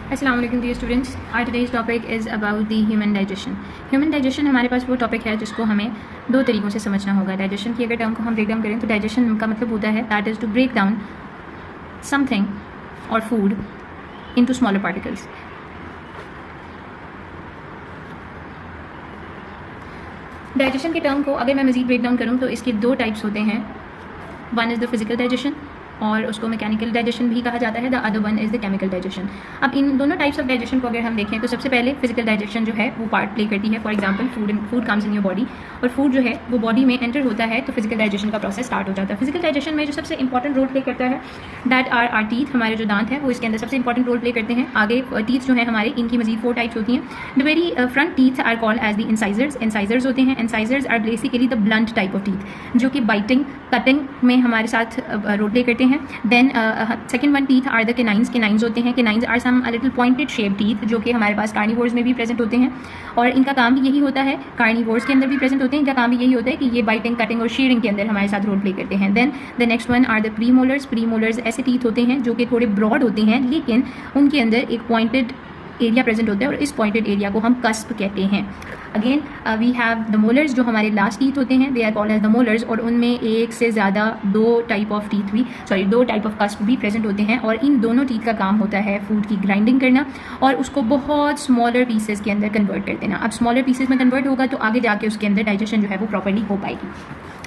अस्सलाम वालेकुम dear students, our today's topic is about the human digestion. Human digestion हमारे पास वो टॉपिक है जिसको हमें दो तरीक़ों से समझना होगा। डाइजेशन की अगर टर्म को हम ब्रेक डाउन करें तो डाइजेशन का मतलब होता है that is to break down something और food into smaller particles. Digestion के टर्म को अगर मैं मज़ीद ब्रेक डाउन करूँ तो इसके दो टाइप्स होते हैं। One is the physical digestion और उसको मैकेनिकल डाइजेशन भी कहा जाता है। The other one is the chemical digestion. अब इन दोनों टाइप्स ऑफ डाइजेशन को अगर हम देखें तो सबसे पहले फिजिकल डाइजेशन जो है वो पार्ट प्ले करती है। For example food comes in your body और फूड जो है वो बॉडी में एंटर होता है तो फिजिकल डाइजेशन का प्रोसेस स्टार्ट हो जाता है। फिजिकल डाइजेशन में जो सबसे इंपॉर्टेंट रोल प्ले करता है दैट आर आर टीथ। हमारे जो दांत हैं वो इसके अंदर सबसे इंपॉर्टेंट रोल प्ले करते हैं। आगे टीथ जो है हमारे, इनकी मजीद 4 टाइप्स होती हैं। The very front teeth are called as the incisors. Incisors होते हैं। Incisors are basically the blunt type of teeth जो कि बाइटिंग कटिंग में हमारे साथ रोल प्ले करते हैं। Then second one teeth are the canines. Canines होते हैं। Canines are some little pointed shape teeth जो कि हमारे पास कार्निवोर्स में भी प्रेजेंट होते हैं और इनका काम भी यही होता है। कार्निवोर्स के अंदर भी प्रेजेंट होते हैं। इनका काम भी यही होता है कि ये बाइटिंग कटिंग और शेयरिंग के अंदर हमारे साथ रोल प्ले करते हैं। Then the next one are the premolars. Premolars ऐसे टीथ होते हैं जो कि थोड़े ब्रॉड होते हैं लेकिन उनके अंदर एक पॉइंटेड एरिया प्रेजेंट होता है और इस पॉइंटेड एरिया को हम कस्प कहते हैं। Again we have the molars जो हमारे लास्ट टीथ होते हैं, they are called as the molars और उनमें एक से ज़्यादा दो टाइप ऑफ कस्प भी प्रेजेंट होते हैं और इन दोनों टीथ का काम होता है फूड की ग्राइंडिंग करना और उसको बहुत स्मॉलर पीसेस के अंदर कन्वर्ट कर देना। अब स्मॉलर पीसेस में कन्वर्ट होगा तो आगे जाके उसके अंदर डाइजेशन जो है वो प्रॉपर्ली हो पाएगी।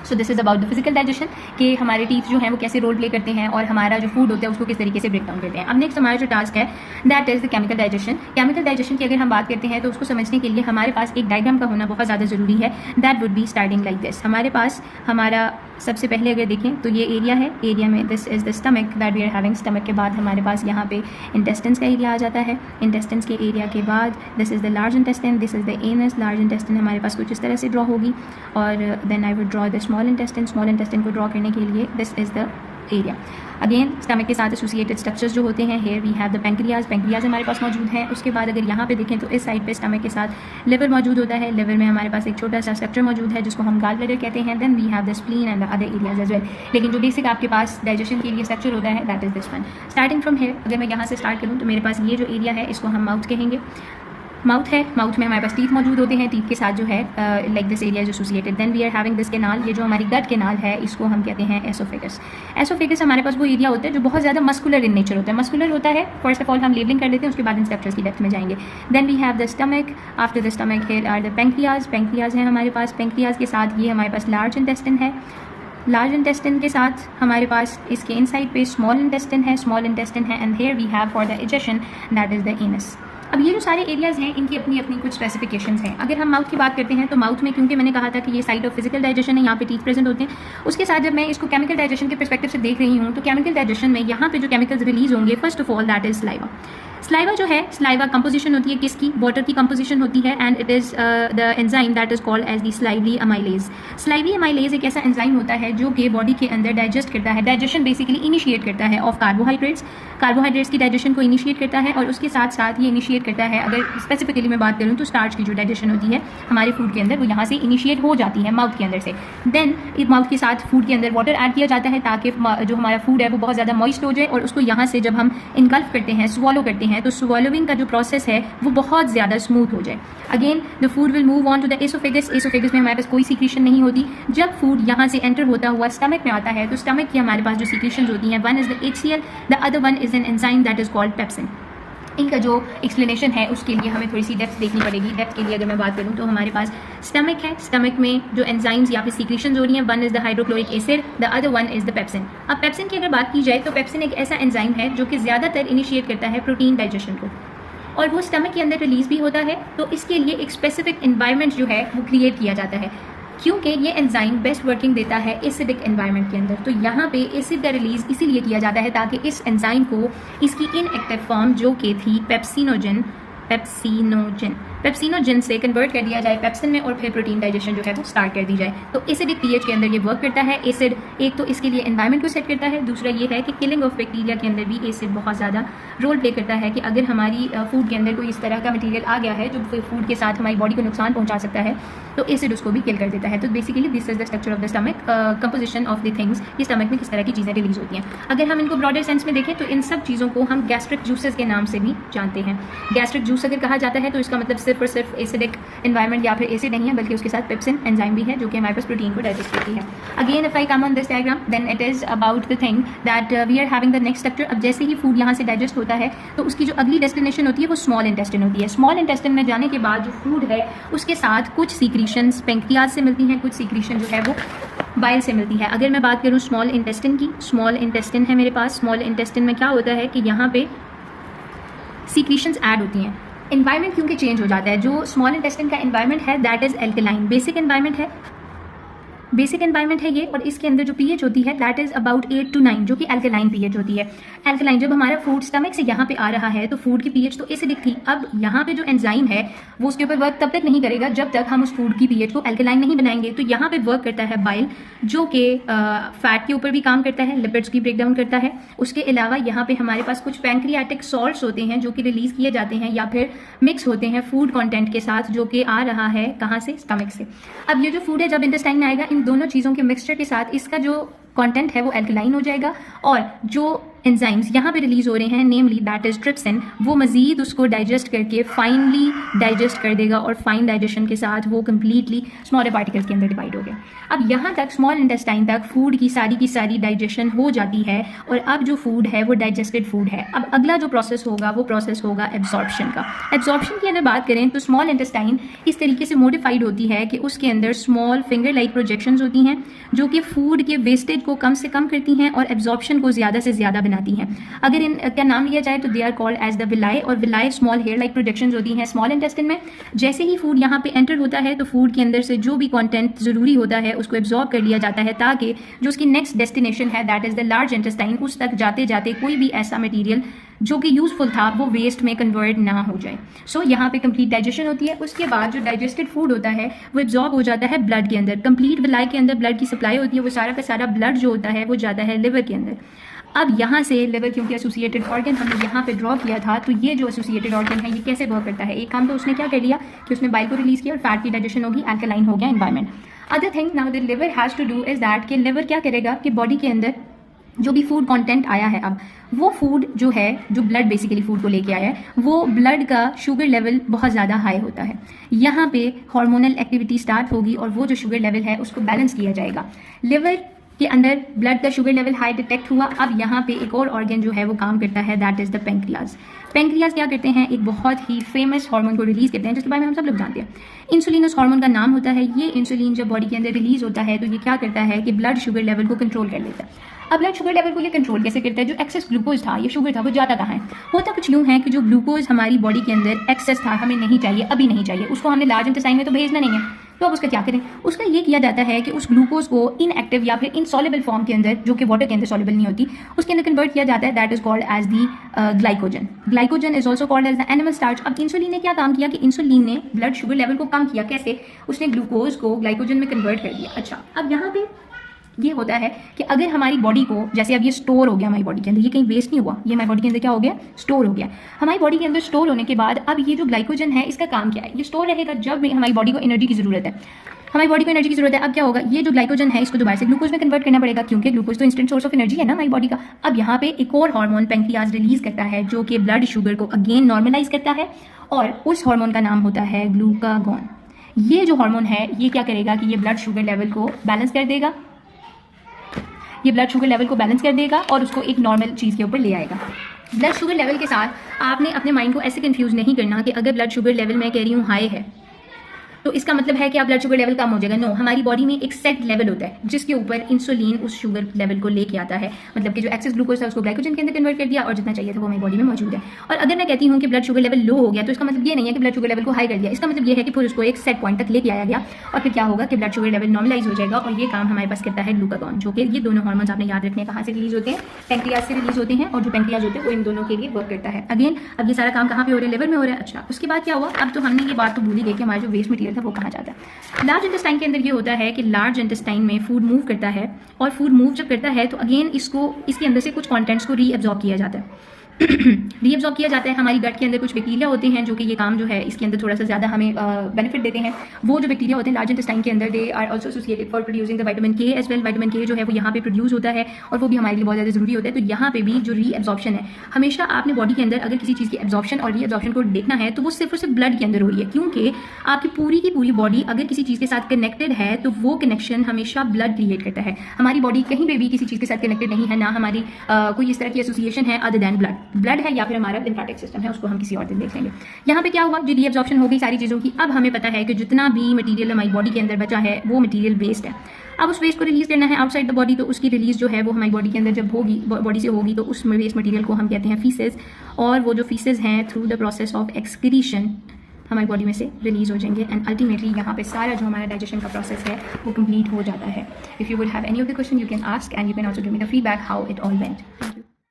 So this is about the physical digestion कि हमारे टीथ जो हैं वो कैसे रोल प्ले करते हैं और हमारा जो फूड होता है उसको किस तरीके से ब्रेक डाउन करते हैं। अब नेक्स्ट हमारा जो टास्क है that is the chemical digestion. Chemical digestion की अगर हम बात करते हैं तो उसको समझने के लिए हमारे पास एक डायग्राम का होना बहुत ज़्यादा ज़रूरी है। That would be starting like this. हमारे पास हमारा सबसे पहले अगर देखें तो ये एरिया है। एरिया में this is the stomach that we are having. Stomach के बाद हमारे पास यहाँ पे इंटेस्टिन्स का एरिया आ जाता है। इंटेस्टिन्स के एरिया के बाद this is the large intestine, this is the anus. Large intestine हमारे पास कुछ इस तरह से ड्रॉ होगी और then I would draw the small intestine. Small intestine को ड्रॉ करने के लिए this is the area. Again stomach के साथ एसोसिएटेड स्ट्रक्चर्स जो होते हैं, here we have the pancreas. Pancreas हमारे पास मौजूद है। उसके बाद अगर यहाँ पे देखें तो इस साइड पे स्टमक के साथ लिवर मौजूद होता है। लिवर में हमारे पास एक छोटा सा स्ट्रक्चर मौजूद है जिसको हम गॉल ब्लैडर कहते हैं। Then we have the spleen and the other areas as well. लेकिन जो बेसिक आपके पास डाइजेशन के लिए स्ट्रक्चर होता है that is this one. Starting from here अगर मैं यहाँ से स्टार्ट करूँ तो मेरे पास ये जो एरिया है इसको हम माउथ कहेंगे। माउथ है। माउथ में हमारे पास टीथ मौजूद होते हैं। टीथ के साथ जो है like this area is associated. Then we are having this canal. ये जो हमारी गट केनाल है इसको हम कहते हैं एसोफेगस। एसोफेगस हमारे पास वो एरिया होता है जो बहुत ज़्यादा मस्कुलर इन नेचर होता है। मस्कुलर होता है फर्स्ट ऑफ ऑल हम लेबलिंग कर लेते हैं, उसके बाद इन स्ट्रक्चर्स की डेप्थ में जाएंगे। Then we have the stomach. After the stomach here are the pancreas. Pancreas है हमारे पास। पैंक्रियाज के साथ ये हमारे पास लार्ज इंटेस्टिन है। लार्ज इंटेस्टिन के साथ हमारे पास इसके इनसाइड पे स्मॉल इंटेस्टिन है। स्मॉल इंटेस्टिन है and here we have for the digestion that is the anus. अब ये जो सारे एरियाज़ हैं इनकी अपनी अपनी कुछ स्पेसिफिकेशंस हैं। अगर हम माउथ की बात करते हैं तो माउथ में क्योंकि मैंने कहा था कि ये साइड ऑफ फिजिकल डाइजेशन है, यहाँ पे टीथ प्रेजेंट होते हैं, उसके साथ जब मैं इसको केमिकल डाइजेशन के पर्सपेक्टिव से देख रही हूँ तो केमिकल डाइजेशन में यहाँ पे जो केमिकल्स रिलीज होंगे first of all that is saliva. Saliva जो है, स्लाइवा कंपोजिशन होती है किसकी? वाटर की कंपोजिशन होती है and it is the enzyme that is called as the salivary amylase. Salivary amylase एक ऐसा एंजाइम होता है जो कि बॉडी के अंदर डाइजेस्ट करता है, डाइजेशन बेसिकली इनिशिएट करता है ऑफ कार्बोहाइड्रेट्स। कार्बोहाइड्रेट्स की डाइजेशन को इनिशिएट करता है और उसके साथ साथ ये इनिशिएट करता है, अगर स्पेसिफिकली मैं बात करूँ तो स्टार्च की जो डाइजेशन होती है हमारे फूड के अंदर वो यहाँ से इनिशिएट हो जाती है माउथ के अंदर से। देन माउथ के साथ फूड के अंदर वाटर ऐड किया जाता है ताकि जो हमारा फूड है वो बहुत ज़्यादा मॉइस्ट हो जाए और उसको यहाँ से जब हम इनगल्फ करते हैं, स्वॉलो करते हैं, तो स्वॉलोइंग का जो प्रोसेस है वो बहुत ज़्यादा स्मूथ हो जाए। Again the food will move on to the oesophagus. Oesophagus में हमारे पास कोई सीक्रेशन नहीं होती। जब फूड यहाँ से एंटर होता हुआ स्टमक में आता है तो स्टमक की हमारे पास जो सीक्रेशंस होती हैं, one is the HCl, the other one is an enzyme that is called pepsin. इनका जो एक्सप्लेनेशन है उसके लिए हमें थोड़ी सी डेप्थ देखनी पड़ेगी। डेप्थ के लिए अगर मैं बात करूँ तो हमारे पास स्टमक है। स्टमक में जो एंजाइम्स या फिर सीक्रेशंस हो रही हैं, one is the hydrochloric acid, the other one is the pepsin. अब पेप्सिन की अगर बात की जाए तो पेप्सिन एक ऐसा एंजाइम है जो कि ज़्यादातर इनिशिएट करता है प्रोटीन डाइजेशन को और वो स्टमक के अंदर रिलीज भी होता है। तो इसके लिए एक स्पेसिफिक एनवायरनमेंट जो है वो क्रिएट किया जाता है क्योंकि ये एंजाइम बेस्ट वर्किंग देता है एसिडिक एनवायरनमेंट के अंदर। तो यहाँ पे एसिड का रिलीज इसीलिए किया जाता है ताकि इस एंजाइम को इसकी इनएक्टिव फॉर्म जो कि थी पेप्सिनोजन पेप्सिनोजेन से कन्वर्ट कर दिया जाए पेप्सिन में और फिर प्रोटीन डाइजेशन जो है वो स्टार्ट कर दी जाए। तो एसिडिक पीएच के अंदर ये वर्क करता है। एसिड एक तो इसके लिए एनवायरनमेंट को सेट करता है, दूसरा ये है कि किलिंग ऑफ बैक्टीरिया के अंदर भी एसिड बहुत ज़्यादा रोल प्ले करता है कि अगर हमारी फूड के अंदर कोई इस तरह का मटीरियल आ गया है जो फूड के साथ हमारी बॉडी को नुकसान पहुँचा सकता है तो एसिड उसको भी किल कर देता है। तो basically this is the structure of the stomach, composition of the things, ये स्टमक में किस तरह की चीज़ें रिलीज होती हैं। अगर हम इनको ब्रॉडर सेंस में देखें तो इन सब चीज़ों को हम गैस्ट्रिक जूसेस के नाम से भी जानते हैं। गैस्ट्रिक जूस अगर कहा जाता है तो इसका मतलब सिर्फ और सिर्फ एसिडिक एनवायरनमेंट या फिर एसिड नहीं है, बल्कि उसके साथ पेप्सिन एंजाइम भी है जो कि हमारे पास प्रोटीन को डाइजेस्ट करती है। Again if I come on this diagram then it is about the thing that we are having the next structure. अब जैसे ही फूड यहाँ से डाइजेस्ट होता है तो उसकी जो अगली डेस्टिनेशन होती है वो स्मॉल इंटेस्टाइन होती है। स्मॉल इंटेस्टाइन में जाने के बाद जो फूड है उसके साथ कुछ सीक्रीशंस पेंक्रियाज से मिलती हैं, कुछ सीक्रीशन जो है वो बाइल से मिलती है। अगर मैं बात करूँ स्मॉल इंटेस्टाइन की, स्मॉल इंटेस्टाइन है मेरे पास। स्मॉल इंटेस्टाइन में क्या होता है कि यहाँ पे सीक्रीशंस ऐड होती हैं। एनवायरनमेंट क्योंकि चेंज हो जाता है, जो स्मॉल इंटेस्टाइन का एनवायरनमेंट है that is alkaline, basic environment है ये, और इसके अंदर जो पीएच होती है दैट इज अबाउट 8 to 9 जो कि अल्कलाइन पीएच होती है। अल्कलाइन जब हमारा फूड स्टमक से यहाँ पे आ रहा है तो फूड की पीएच तो एसिडिक थी। अब यहाँ पे जो एंजाइम है वो उसके ऊपर वर्क तब तक नहीं करेगा जब तक हम उस फूड की पीएच को अल्कलाइन नहीं बनाएंगे। तो यहाँ पे वर्क करता है बाइल जो कि फैट के ऊपर भी काम करता है, लिपिड्स की ब्रेक डाउन करता है। उसके अलावा यहाँ पे हमारे पास कुछ पैंक्रियाटिक सॉल्ट्स होते हैं जो कि रिलीज किए जाते हैं या फिर मिक्स होते हैं फूड कंटेंट के साथ जो कि आ रहा है कहाँ से, स्टमक से। अब ये जो फूड है जब इंटेस्टाइन में आएगा इन दोनों चीज़ों के मिक्सचर के साथ इसका जो कंटेंट है वो अल्कलाइन हो जाएगा और जो एंजाइम्स यहाँ पे रिलीज हो रहे हैं नेमली दैट इज ट्रिप्सिन, वो मजीद उसको डाइजेस्ट करके फाइनली डाइजेस्ट कर देगा और फाइन डाइजेशन के साथ वो कंप्लीटली स्मॉलर पार्टिकल्स के अंदर डिवाइड हो गया। अब यहाँ तक स्मॉल इंटेस्टाइन तक फूड की सारी डाइजेशन हो जाती है और अब जो फूड है वो डाइजेस्टेड फूड है। अब अगला जो प्रोसेस होगा वो प्रोसेस होगा एब्जॉर्प्शन का। एब्जॉर्प्शन की अगर बात करें तो स्मॉल इंटेस्टाइन इस तरीके से मोडिफाइड होती है कि उसके अंदर स्मॉल फिंगर लाइक प्रोजेक्शंस होती हैं जो कि फूड के वेस्टेज को कम से कम करती हैं और एब्जॉर्प्शन को ज़्यादा से ज़्यादा बनाती हैं। अगर इनका नाम लिया जाए तो they are called as the villi, और villi small hair like projections होती हैं स्मॉल इंटेस्टाइन में। जैसे ही फूड यहाँ पे एंटर होता है तो फूड के अंदर से जो भी कंटेंट ज़रूरी होता है उसको एब्जॉर्ब कर लिया जाता है ताकि जो उसकी नेक्स्ट डेस्टिनेशन है that is the large intestine, उस तक जाते जाते कोई भी ऐसा मटीरियल जो कि यूजफुल था वो वेस्ट में कन्वर्ट ना हो जाए। सो यहाँ पे कंप्लीट डाइजेशन होती है। उसके बाद जो डाइजेस्टेड फूड होता है वो एब्जॉर्ब हो जाता है ब्लड के अंदर। कंप्लीट विलाई के अंदर ब्लड की सप्लाई होती है, वो सारा का सारा ब्लड जो होता है वो जाता है लिवर के अंदर। अब यहाँ से लिवर क्योंकि एसोसिएटेड ऑर्गन हमने यहाँ पे ड्रॉ किया था तो ये जो एसोसिएटेड ऑर्गन है ये कैसे वर्क करता है, एक काम तो उसने क्या कर लिया कि उसने बाइल को रिलीज किया और फैट की डाइजेशन होगी, अल्कलाइन हो गया environment. Other thing now the liver has to do is that कि लिवर क्या करेगा कि बॉडी के अंदर जो भी फूड कंटेंट आया है अब वो फूड जो है, जो ब्लड बेसिकली फूड को लेके आया है, वो ब्लड का शुगर लेवल बहुत ज़्यादा हाई होता है। यहाँ पे हार्मोनल एक्टिविटी स्टार्ट होगी और वो जो शुगर लेवल है उसको बैलेंस किया जाएगा। लिवर के अंदर ब्लड का शुगर लेवल हाई डिटेक्ट हुआ। अब यहाँ पे एक और ऑर्गन जो है वो काम करता है that is the pancreas. Pancreas क्या करते हैं, एक बहुत ही फेमस हार्मोन को रिलीज करते हैं जिसके बारे में हम सब लोग जानते हैं। इंसुलिन उस हार्मोन का नाम होता है। ये इंसुलिन जब बॉडी के अंदर रिलीज होता है तो ये क्या करता है कि ब्लड शुगर लेवल को कंट्रोल कर लेता है। अब ब्लड शुगर लेवल को ये कंट्रोल कैसे करता है, जो एक्सेस ग्लूकोज था, ये शुगर था, वो जाता कहाँ है, होता कुछ यूँ है कि जो ग्लूकोज हमारी बॉडी के अंदर एक्सेस था, हमें नहीं चाहिए, अभी नहीं चाहिए, उसको हमने लार्ज इंटेस्टाइन में तो भेजना नहीं है, तो अब उसका क्या करें, उसका ये किया जाता है कि उस ग्लूकोज को इनएक्टिव या फिर इनसॉल्युबल फॉर्म के अंदर, जो कि वाटर के अंदर सॉल्युबल नहीं होती, उसके अंदर कन्वर्ट किया जाता है। That is called as the glycogen. Glycogen is also called as the animal starch. अब इंसुलिन ने क्या काम किया कि इंसुलिन ने ब्लड शुगर लेवल को कम किया। कैसे, उसने ग्लूकोज को ग्लाइकोजन में कन्वर्ट कर दिया। अच्छा, अब यहाँ पे ये होता है कि अगर हमारी बॉडी को, जैसे अब ये स्टोर हो गया हमारी बॉडी के अंदर, ये कहीं वेस्ट नहीं हुआ, ये हमारी बॉडी के अंदर क्या हो गया, स्टोर हो गया। हमारी बॉडी के अंदर स्टोर होने के बाद अब ये जो ग्लाइकोजन है इसका काम क्या है, ये स्टोर रहेगा जब भी हमारी बॉडी को एनर्जी की जरूरत है। हमारी बॉडी को एनर्जी की जरूरत है, अब क्या होगा, ये जो ग्लाइकोजन है इसको दोबारा से ग्लूकोज में कन्वर्ट करना पड़ेगा, क्योंकि ग्लूकोज तो इंस्टेंट सोर्स ऑफ एनर्जी है ना हमारी बॉडी का। अब यहाँ पे एक और हार्मोन पेंक्रियाज रिलीज करता है जो कि ब्लड शुगर को अगेन नॉर्मलाइज करता है, और उस हार्मोन का नाम होता है ग्लूकागॉन। ये जो हार्मोन है ये क्या करेगा कि ये ब्लड शुगर लेवल को बैलेंस कर देगा, ये ब्लड शुगर लेवल को बैलेंस कर देगा और उसको एक नॉर्मल चीज़ के ऊपर ले आएगा। ब्लड शुगर लेवल के साथ आपने अपने माइंड को ऐसे कंफ्यूज नहीं करना कि अगर ब्लड शुगर लेवल मैं कह रही हूँ हाई है, तो इसका मतलब है कि आप ब्लड शुगर लेवल कम हो जाएगा। नो, हमारी बॉडी में एक सेट लेवल होता है जिसके ऊपर इंसुलिन उस शुगर लेवल को लेके आता है, मतलब कि जो एक्सेस ग्लूकोज है उसको ग्लाइकोजन के अंदर कन्वर्ट कर दिया और जितना चाहिए था वो हमारी बॉडी में मौजूद है। और अगर मैं कहती हूँ कि ब्लड शुगर लेवल लो हो गया तो इसका मतलब ये नहीं है कि ब्लड शुगर लेवल को हाई कर दिया, इसका मतलब ये है कि फिर उसको एक सेट पॉइंट तक लेके आया गया और फिर क्या होगा कि ब्लड शुगर लेवल नॉर्मलाइज हो जाएगा। और ये काम हमारे पास करता है ग्लूकागॉन, जो कि ये दोनों हार्मोन्स आपने याद रखने कहाँ से रिलीज होते हैं, पैंक्रियाज से रिलीज होते हैं, और जो पैंक्रियाज होते हैं वो इन दोनों के लिए वर्क करता है। अगेन अब ये सारा काम कहाँ पे हो रहा है, लिवर में हो रहा है। अच्छा, उसके बाद क्या हुआ, अब तो हमने ये बात तो भूल ही गई कि हमारा जो वेस्ट मटेरियल था वो कहाँ जाता है। लार्ज इंटेस्टाइन के अंदर ये होता है कि लार्ज इंटेस्टाइन में फूड मूव करता है, और फूड मूव जब करता है तो अगेन इसके अंदर से कुछ कॉन्टेंट्स को रीअब्जॉर्ब किया जाता है। रीअब्जॉर्ब किया जाता है। हमारी गट के अंदर कुछ बैक्टीरिया होते हैं जो कि ये काम जो है इसके अंदर थोड़ा सा ज़्यादा हमें बेनिफिट देते हैं। वो जो बैक्टीरिया होते हैं लार्ज इंटेस्टाइन के अंदर, they are also associated for producing the vitamin K as well. Vitamin K जो है वो यहाँ पे प्रोड्यूस होता है और वो भी हमारे लिए बहुत ज़्यादा ज़रूरी होता है। तो यहाँ पे भी जो रीअब्जॉर्प्शन है, हमेशा आपने बॉडी के अंदर अगर किसी चीज़ की एब्जॉर्प्शन और रीअब्जॉर्प्शन को देखना है तो वो सिर्फ और सिर्फ ब्लड के अंदर हो रही है, क्योंकि आपकी पूरी की पूरी बॉडी अगर किसी चीज़ के साथ कनेक्टेड है तो वो कनेक्शन हमेशा ब्लड क्रिएट करता है। हमारी बॉडी कहीं पर भी किसी चीज़ के साथ कनेक्टेड नहीं है, ना हमारी कोई इस तरह की एसोसिएशन है अदर दैन ब्लड। ब्लड है या फिर हमारा लिम्फेटिक सिस्टम है, उसको हम किसी और दिन देख लेंगे। यहाँ पे क्या हुआ, जो रीअब्जॉर्प्शन हो गई सारी चीज़ों की, अब हमें पता है कि जितना भी मटेरियल हमारी बॉडी के अंदर बचा है वो मटेरियल वेस्ट है। अब उस वेस्ट को रिलीज करना है आउटसाइड द बॉडी, तो उसकी रिलीज जो है वो हमारी बॉडी के अंदर जब होगी, बॉडी से होगी, तो उस वेस्ट मटेरियल को हम कहते हैं फीसेस। और वो जो फीसेस हैं through the process of excretion हमारी बॉडी में से रिलीज हो जाएंगे एंड अल्टीमेटली यहाँ पे सारा जो हमारा डाइजेशन का प्रोसेस है वो कंप्लीट हो जाता है। If you would have any of the question you can ask and you can also give me the feedback how it all went. Thank you.